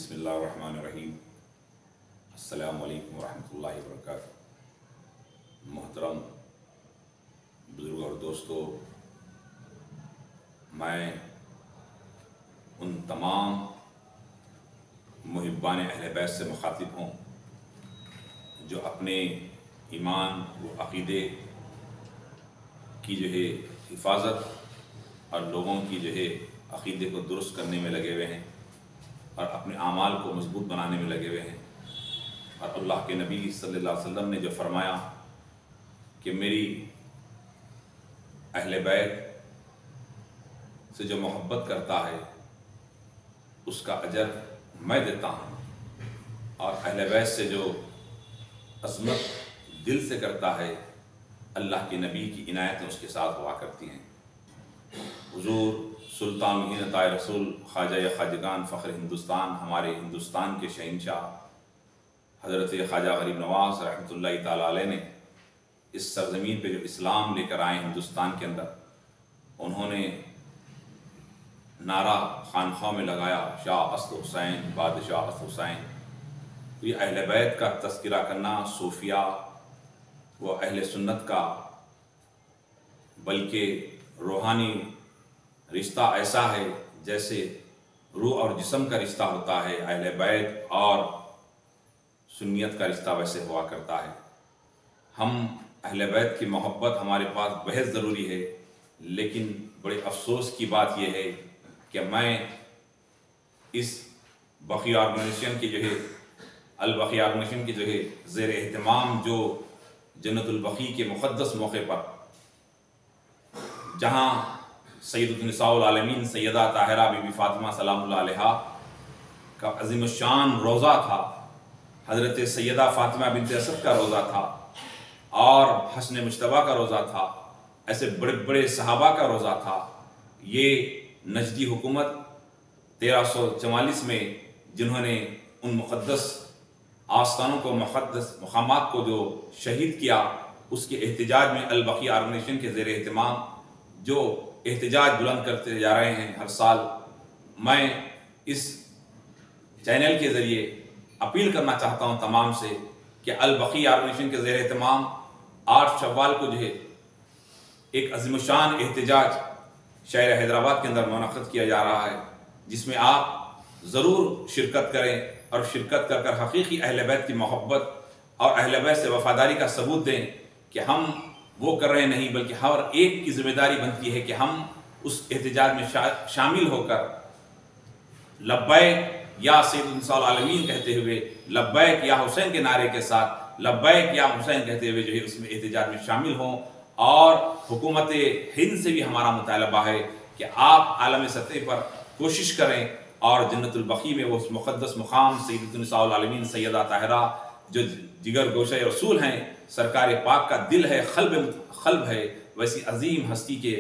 بسم اللہ الرحمن الرحیم۔ السلام علیکم ورحمۃ اللہ وبرکاتہ۔ محترم بزرگ اور دوستو، میں ان تمام محبان اہل بیت سے مخاطب ہوں جو اپنے ایمان و عقیدے کی حفاظت اور لوگوں کی عقیدے کو درست کرنے میں لگے ہوئے ہیں اور اپنے اعمال کو مضبوط بنانے میں لگے ہوئے ہیں۔ اور اللہ کے نبی صلی اللہ علیہ وسلم نے جو فرمایا کہ میری اہل بیت سے جو محبت کرتا ہے اس کا اجر میں دیتا ہوں، اور اہل بیت سے جو عظمت دل سے کرتا ہے اللہ کے نبی کی عنایتیں اس کے ساتھ ہوا کرتی ہیں۔ حضور سلطان مہین عطائے رسول خواجہ خواجگان فخر ہندوستان، ہمارے ہندوستان کے شہنشاہ حضرت خواجہ غریب نواز رحمۃ اللہ تعالیٰ علیہ نے اس سرزمین پہ جو اسلام لے کر آئے ہندوستان کے اندر، انہوں نے نعرہ خانقاہوں میں لگایا، شاہ اسد حسین بادشاہ اسد حسین۔ تو یہ اہل بیت کا تذکرہ کرنا صوفیہ و اہل سنت کا بلکہ روحانی رشتہ ایسا ہے جیسے روح اور جسم کا رشتہ ہوتا ہے، اہل بیت اور سنیت کا رشتہ ویسے ہوا کرتا ہے۔ ہم اہل بیت کی محبت ہمارے پاس بہت ضروری ہے، لیکن بڑے افسوس کی بات یہ ہے کہ میں اس بقی آرگنائزیشن کی البقی آرگنائزیشن کی زیر اہتمام جو جنت البقیع کے مقدس موقع پر، جہاں سیدۃ النساء العالمین سیدہ طاہرہ بی بی فاطمہ سلام اللہ علیہا کا عظیم الشان روضہ تھا، حضرت سیدہ فاطمہ بنت اسد کا روضہ تھا، اور حسن مجتبیٰ کا روضہ تھا، ایسے بڑے بڑے صحابہ کا روضہ تھا۔ یہ نجدی حکومت 1344 میں جنہوں نے ان مقدس آستانوں کو، مقدس مقامات کو جو شہید کیا، اس کے احتجاج میں البقیع آرگنائزیشن کے زیر اہتمام جو احتجاج بلند کرتے جا رہے ہیں ہر سال، میں اس چینل کے ذریعے اپیل کرنا چاہتا ہوں تمام سے کہ البقیع آرگنائزیشن کے زیر اہتمام 8 شوال کو ایک عظیم الشان احتجاج شہر حیدرآباد کے اندر منعقد کیا جا رہا ہے، جس میں آپ ضرور شرکت کریں اور شرکت کر کر حقیقی اہل بیت کی محبت اور اہل بیت سے وفاداری کا ثبوت دیں کہ ہم وہ کر رہے نہیں، بلکہ ہر ایک کی ذمہ داری بنتی ہے کہ ہم اس احتجاج میں شامل ہو کر لبیک یا سید النساء العالمین کہتے ہوئے، لبیک یا حسین کے نعرے کے ساتھ لبیک یا حسین کہتے ہوئے اس میں احتجاج میں شامل ہوں۔ اور حکومت ہند سے بھی ہمارا مطالبہ ہے کہ آپ عالمی سطح پر کوشش کریں اور جنت البقیع میں وہ مقدس مقام سیدۃ النساء العالمین سیدہ طاہرہ جو جگر گوشہ رسول ہیں، سرکار پاک کا دل ہے، قلب ہے، ویسی عظیم ہستی کے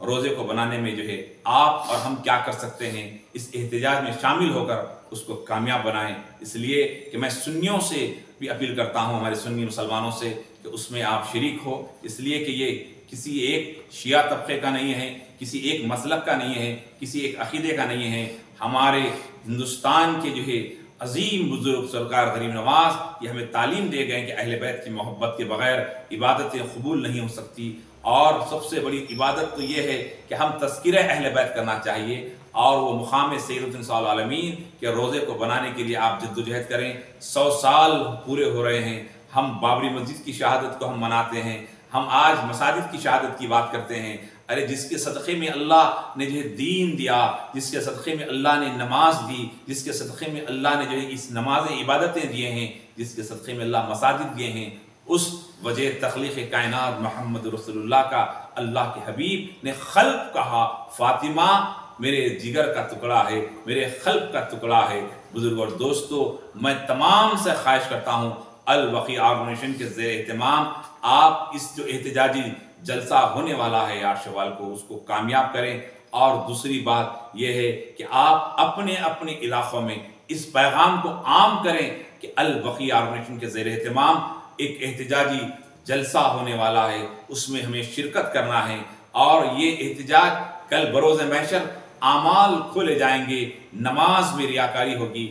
روزے کو بنانے میں آپ اور ہم کیا کر سکتے ہیں، اس احتجاج میں شامل ہو کر اس کو کامیاب بنائیں۔ اس لیے کہ میں سنیوں سے بھی اپیل کرتا ہوں، ہمارے سنی مسلمانوں سے، کہ اس میں آپ شریک ہو، اس لیے کہ یہ کسی ایک شیعہ طبقے کا نہیں ہے، کسی ایک مسلک کا نہیں ہے، کسی ایک عقیدے کا نہیں ہے۔ ہمارے ہندوستان کے عظیم بزرگ سرکار غریب نواز یہ ہمیں تعلیم دے گئے کہ اہل بیت کی محبت کے بغیر عبادتیں قبول نہیں ہو سکتی، اور سب سے بڑی عبادت تو یہ ہے کہ ہم تذکرہ اہل بیت کرنا چاہیے، اور وہ مقام سیدۃ النساء العالمین کے روزے کو بنانے کے لیے آپ جدوجہد کریں۔ 100 سال پورے ہو رہے ہیں، ہم بابری مسجد کی شہادت کو ہم مناتے ہیں، ہم آج مساجد کی شہادت کی بات کرتے ہیں۔ ارے جس کے صدقے میں اللہ نے دین دیا، جس کے صدقے میں اللہ نے نماز دی، جس کے صدقے میں اللہ نے اس نماز عبادتیں دیے ہیں، جس کے صدقے میں اللہ مساجد دیے ہیں، اس وجہ تخلیق کائنات محمد رسول اللہ کا اللہ کے حبیب نے خلق کہا، فاطمہ میرے جگر کا ٹکڑا ہے، میرے خلق کا ٹکڑا ہے۔ بزرگ اور دوستو، میں تمام سے خواہش کرتا ہوں البقیع آرگنائزیشن کے زیر اہتمام آپ اس جو احتجاجی جلسہ ہونے والا ہے 8 شوال کو، اس کو کامیاب کریں۔ اور دوسری بات یہ ہے کہ آپ اپنے اپنے علاقوں میں اس پیغام کو عام کریں کہ البقیع آرگنائزیشن کے زیر اہتمام ایک احتجاجی جلسہ ہونے والا ہے، اس میں ہمیں شرکت کرنا ہے، اور یہ احتجاج کل بروز محشر اعمال کھولے جائیں گے، نماز میں ریاکاری ہوگی،